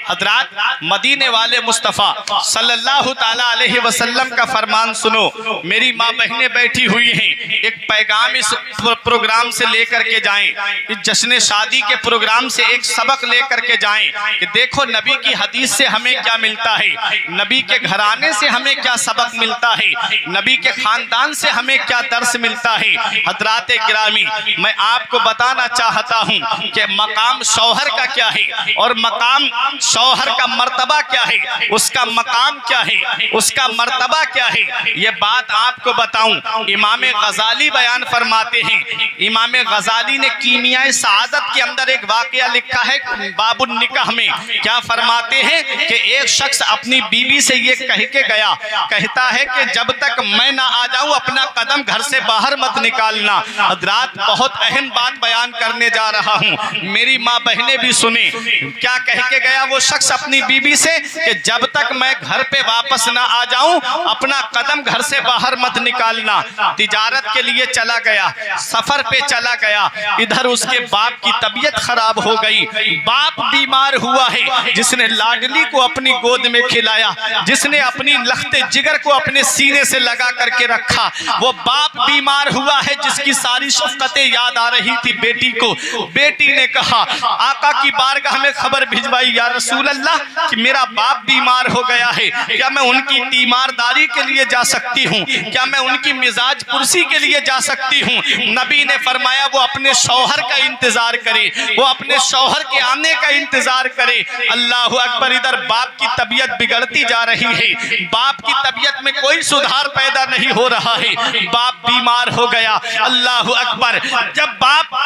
हजरात, मदीने वाले मुस्तफ़ा सल्लल्लाहु ताला अलैहि वसल्लम का फरमान सुनो। मेरी माँ बहनें बैठी हुई हैं, एक पैगाम इस प्रोग्राम से लेकर के जाएं, इस जश्न शादी के प्रोग्राम से एक सबक लेकर के जाएं कि देखो नबी की हदीस से हमें क्या मिलता है, नबी के घराने से हमें क्या सबक मिलता है, नबी के खानदान से हमें क्या दर्स मिलता है। हजरात गिरामी, मैं आपको बताना चाहता हूँ कि मकाम शौहर का क्या है और मकाम शौहर का मर्तबा क्या है, उसका मकाम क्या है, उसका मर्तबा क्या है, ये बात आपको बताऊं। इमाम गजाली बयान फरमाते हैं, इमाम गजाली ने कीमिया सआदत के अंदर एक वाकया लिखा है बाबुल निकाह में। क्या फरमाते हैं कि एक शख्स अपनी बीवी से ये कह के गया, कहता है कि जब तक मैं ना आ जाऊं अपना कदम घर से बाहर मत निकालना। हजरात, बहुत अहम बात बयान करने जा रहा हूं, मेरी माँ बहनें भी सुने। क्या कह के गया वो शख्स अपनी बीवी से कि जब तक मैं घर पे वापस ना आ जाऊं अपना कदम घर से बाहर मत निकालना। तिजारत के लिए चला गया, सफर पे चला गया, इधर उसके बाप की तबीयत खराब हो गई, बाप बीमार हुआ है, जिसने लाडली को अपनी गोद में खिलाया, जिसने अपनी लख्ते जिगर को अपने सीने से लगा करके रखा, वो बाप बीमार हुआ है जिसकी सारी शफ़क़तें याद आ रही थी बेटी को। बेटी ने कहा, आका की बारगाह में खबर भिजवाई, या रसूल अल्लाह कि मेरा बाप बीमार हो गया है, क्या मैं उनकी तीमारदारी के लिए जा सकती हूँ, क्या मैं उनकी मिजाज पुरसी के लिए जा सकती हूँ। नबी ने फरमाया वो अपने शौहर का इंतजार करे, वो अपने शौहर के आने का इंतजार करे। अल्लाह अकबर, इधर बाप की तबीयत बिगड़ती जा रही है, बाप की तबीयत में कोई सुधार पैदा नहीं हो रहा है, बाप बीमार हो गया। अल्लाह अकबर, जब बाप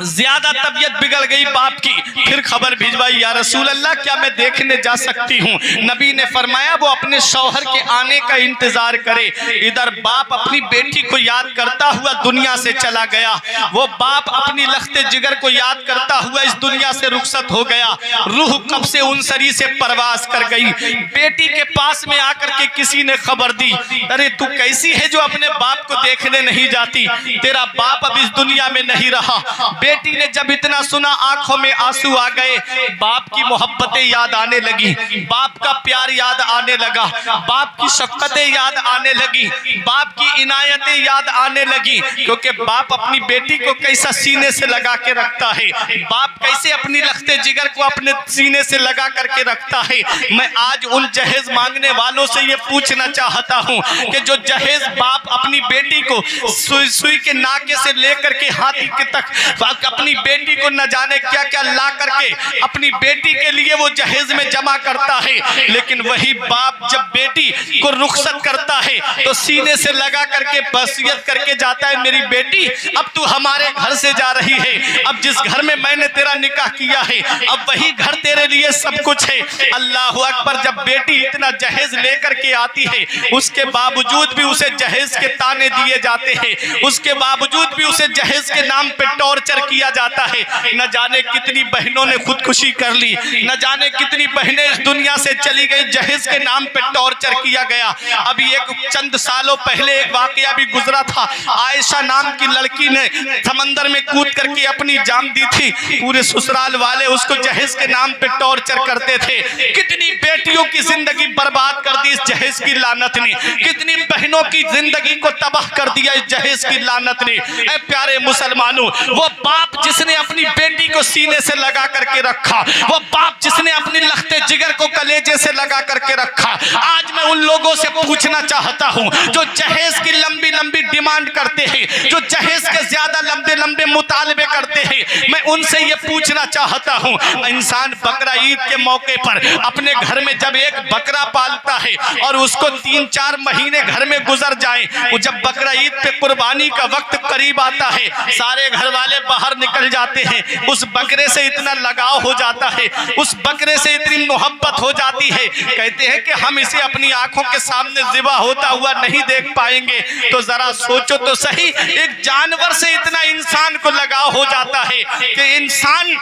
ज्यादा तबीयत बिगड़ गई बाप की, फिर खबर भिजवाई, या रसूल अल्लाह क्या मैं देखने जा सकती हूँ। नबी ने फरमाया वो अपने शौहर के आने का इंतजार करे। इधर बाप अपनी बेटी को याद करता हुआ दुनिया से चला गया, वो बाप अपनी लख्ते जिगर को याद करता हुआ इस दुनिया से रुखसत हो गया। रूह कब से उनसरी से परवास कर गई। बेटी के पास में आकर के किसी ने खबर दी, अरे तू कैसी है जो अपने बाप को देखने नहीं जाती, तेरा बाप अब इस दुनिया में नहीं रहा। बेटी ने जब इतना सुना आंखों में आंसू आ गए, बाप की मोहब्बतें याद आने लगी, बाप का प्यार याद आने लगा, बाप की शफ़क़तें याद आने लगी, बाप की इनायतें याद आने लगी, क्योंकि बाप अपनी बेटी को कैसा सीने से लगा के रखता है, बाप कैसे अपनी लख्ते जिगर को अपने सीने से लगा करके रखता है। मैं आज उन जहेज मांगने वालों से ये पूछना चाहता हूँ कि जो जहेज बाप अपनी बेटी को सुई के नाके से लेकर के हाथी के तक अपनी बेटी को न जाने क्या क्या ला करके अपनी बेटी के लिए वो जहेज में जमा करता है, लेकिन वही बाप जब बेटी को रुखसत करता है तो सीने से लगा करके वसीयत करके जाता है, मेरी बेटी अब तू हमारे घर से जा रही है, अब जिस घर में मैंने तेरा निकाह किया है अब वही घर तेरे लिए सब कुछ है। अल्लाह अकबर, जब बेटी इतना जहेज लेकर के आती है उसके बावजूद भी उसे जहेज के ताने दिए जाते हैं, उसके बावजूद भी उसे जहेज के नाम पे टॉर्चर किया जाता है। न जाने कितनी बहनों ने खुदकुशी कर ली, न जाने कितनी बहनें इस दुनिया से चली गई, जहेज के नाम पे टॉर्चर किया गया। अभी एक चंद सालों पहले एक वाकया भी गुजरा था, आयशा नाम की लड़की ने समंदर में कूद करके अपनी जान दी थी, पूरे ससुराल वाले उसको जहेज के नाम पे टॉर्चर करते थे। कितनी बेटियों की जिंदगी बर्बाद कर दी इस जहेज की लानत ने, कितनी बहनों की जिंदगी को तबाह कर दिया इस जहेज की लानत ने। ऐ प्यारे मुसलमानों, वो बाप जिसने अपनी बेटी को सीने से लगा करके रखा, वो बाप जिसने अपनी लख्ते जिगर को कलेजे से लगा करके रखा, आज मैं उन लोगों से पूछना चाहता हूं जो जहेज की लंबी लंबी डिमांड करते हैं, जो जहेज के ज्यादा लंबे लंबे मुतालबे करते हैं, मैं उनसे ये पूछना चाहता हूं, इंसान बकरा ईद के मौके पर अपने घर में जब एक बकरा पालता है और उसको 3-4 महीने घर में गुजर जाए, जब बकरा ईद पे कुर्बानी का वक्त करीब आता है सारे घर वाले बाहर निकल जाते हैं, उस बकरे से इतना लगाव हो जाता है, उस बकरे से इतनी मोहब्बत हो जाती है, कहते हैं कि हम इसे अपनी आंखों के सामने ज़िबा होता हुआ नहीं देख पाएंगे। तो जरा सोचो तो सही, एक जानवर से इतना इंसान को लगाव हो जाता है कि इंसान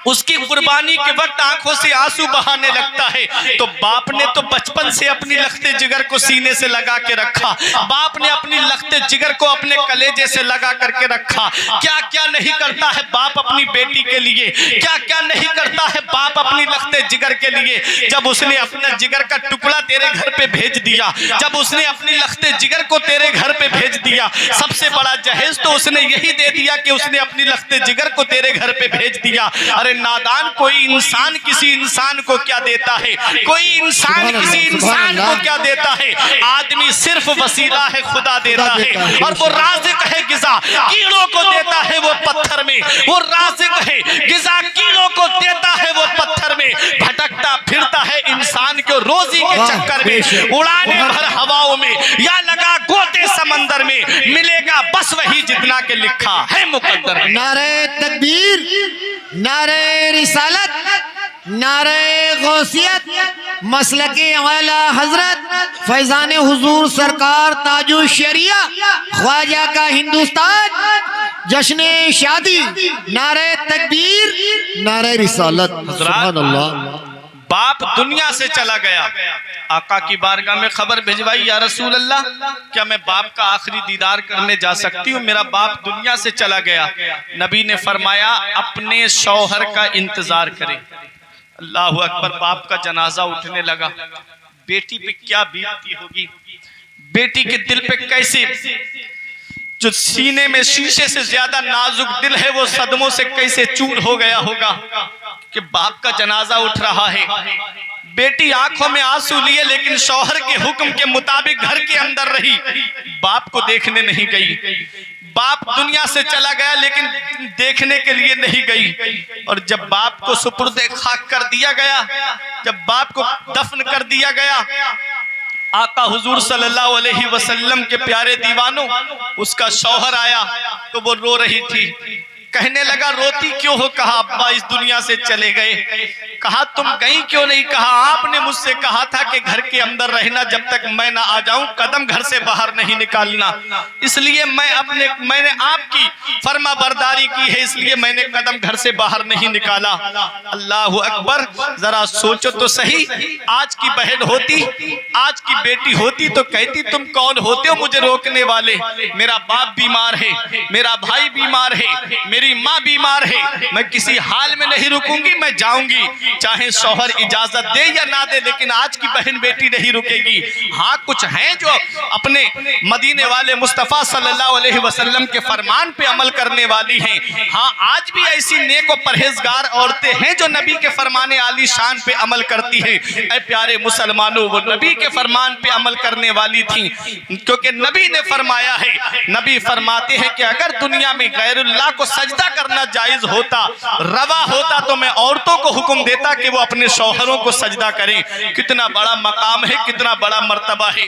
उसकी कुर्बानी के वक्त आंखों से आंसू बहाने लगता है, तो बाप ने तो बचपन से अपनी लखते जिगर को सीने से लगा के रखा, बाप ने अपनी लखते जिगर को अपने कलेजे से लगा करके रखा। क्या क्या नहीं करता है बाप अपनी बेटी के लिए, क्या क्या नहीं करता है बाप अपनी लखते जिगर के लिए। जब उसने अपना जिगर का टुकड़ा तेरे घर पे भेज दिया, जब उसने अपनी लखते जिगर को तेरे घर पे भेज दिया, सबसे बड़ा जहेज तो उसने यही दे दिया कि उसने अपनी लखते जिगर को तेरे घर पे भेज दिया। अरे नादान, कोई इंसान किसी इंसान को क्या देता है, कोई इंसान किसी इंसान को क्या देता है। आदमी सिर्फ वसीला है, खुदा देता है। और वो राज़िक है, गिज़ा कीड़ों को देता है वो पत्थर में, वो राज़िक है, गिज़ा कीड़ों को देता है वो पत्थर में। भटकता फिरता है इंसान को रोजी के चक्कर में, उड़ाने भर हवाओं में या लगा गोते समंदर में, मिलेगा बस वही जितना के लिखा है मुकद्दर में। नारे तकबीर, नारे रिसालत, नारे गौसियत, मसलके आला हजरत फैजान हुजूर सरकार ताजु शरिया ख्वाजा का हिंदुस्तान, जश्न शादी, नारे तकबीर, नारे रिसालत। सुभान अल्लाह। बाप दुनिया से चला गया, आका की बारगाह में खबर भिजवाई, या रसूल अल्लाह, क्या मैं बाप का आखिरी दीदार करने जा सकती हूँ, मेरा बाप दुनिया से चला गया। नबी ने फरमाया अपने शौहर का इंतजार करें। अल्लाहु अकबर। बाप का जनाजा उठने लगा, बेटी पे क्या बीतती होगी, बेटी के दिल पे कैसे, जो सीने में शीशे से ज्यादा नाजुक दिल है वो सदमों से कैसे चूर हो गया होगा कि बाप का जनाजा उठ रहा है। बेटी आंखों में आंसू लिए लेकिन शौहर के हुक्म के मुताबिक घर के अंदर रही, बाप को देखने नहीं गई। बाप दुनिया से चला गया लेकिन देखने के लिए नहीं गई। और जब बाप को सुपुर्दे खाक कर दिया गया, जब बाप को दफन कर दिया गया, आका हुजूर सल्लल्लाहु अलैहि वसल्लम के प्यारे दीवानों, उसका शौहर आया तो वो रो रही थी। कहने लगा रोती क्यों हो? कहा अब्बा इस दुनिया से चले गए। कहा तुम गई क्यों नहीं? कहा आपने मुझसे कहा था कि घर के अंदर रहना, जब तक मैं ना आ जाऊं कदम घर से बाहर नहीं निकालना, इसलिए मैंने आपकी फर्मा बरदारी की है, इसलिए मैंने कदम घर से बाहर नहीं निकाला। अल्लाहु अकबर। जरा सोचो तो सही, आज की बहन होती, आज की बेटी होती तो कहती तुम कौन होते हो मुझे रोकने वाले? मेरा बाप बीमार है, मेरा भाई बीमार है, मेरी माँ बीमार है, मैं किसी हाल में नहीं रुकूंगी, मैं जाऊंगी, चाहे शौहर इजाजत दे या ना दे, लेकिन आज की बहन बेटी नहीं रुकेगी। हाँ, कुछ हैं जो अपने मदीने वाले मुस्तफ़ा सल्लल्लाहु अलैहि वसल्लम के फरमान पे अमल करने वाली हैं। हाँ, आज भी ऐसी नेक और परहेजगार औरतें हैं जो नबी के फरमाने आली शान पे अमल करती हैं। ऐ प्यारे मुसलमानों, वो नबी के फरमान पे अमल करने वाली थी, क्योंकि नबी ने फरमाया है, नबी फरमाते हैं कि अगर दुनिया में गैरुल्लाह को सजदा करना जायज होता, रवा होता, तो मैं औरतों को हुक्म देता कि वो अपने शौहरों को सजदा करें। कितना बड़ा मकाम है, कितना बड़ा मर्तबा है।